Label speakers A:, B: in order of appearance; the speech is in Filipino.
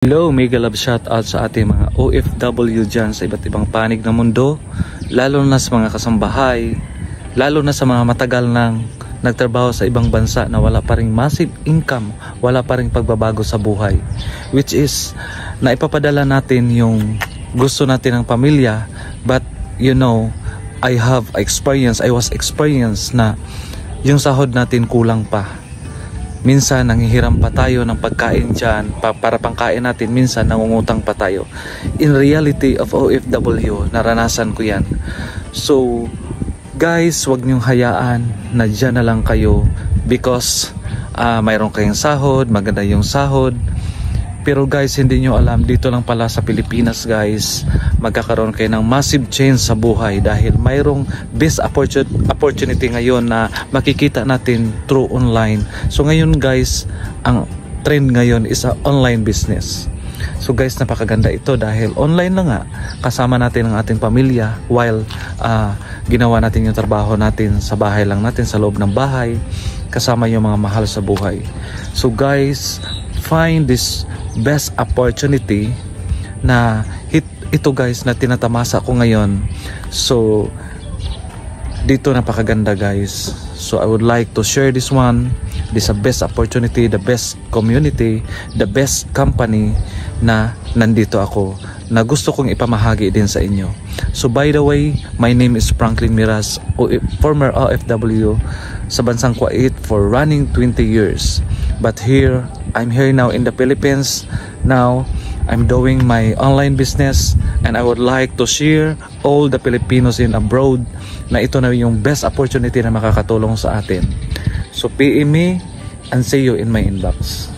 A: Hello, mega love shoutout sa ating mga OFW dyan sa iba't ibang panig ng mundo, lalo na sa mga kasambahay, lalo na sa mga matagal nang nagtrabaho sa ibang bansa na wala pa ring massive income, wala pa ring pagbabago sa buhay, which is na ipapadala natin yung gusto natin ng pamilya. But you know, I was experienced na yung sahod natin kulang pa. Minsan nanghihiram pa tayo ng pagkain dyan para pangkain natin, minsan nangungutang pa tayo. In reality of OFW, naranasan ko yan. So guys, wag niyong hayaan na dyan na lang kayo because mayroon kayong sahod, maganda yung sahod. Pero guys, hindi nyo alam, dito lang pala sa Pilipinas guys, magkakaroon kayo ng massive change sa buhay dahil mayroong best opportunity ngayon na makikita natin through online. So ngayon guys, ang trend ngayon is online business. So guys, napakaganda ito dahil online lang nga, kasama natin ang ating pamilya while ginawa natin yung trabaho natin sa bahay lang natin, sa loob ng bahay, kasama yung mga mahal sa buhay. So guys, find this best opportunity na ito guys na tinatamasa ko ngayon. So dito napakaganda guys. So I would like to share this one. This is a best opportunity, the best community, the best company na nandito ako, na gusto kong ipamahagi din sa inyo. So by the way, my name is Franklin Miras, former OFW sa bansang Kuwait for running 20 years. But I'm here now in the Philippines. Now I'm doing my online business and I would like to share all the Filipinos in abroad na ito na yung best opportunity na makakatulong sa atin. So PM me and see you in my inbox.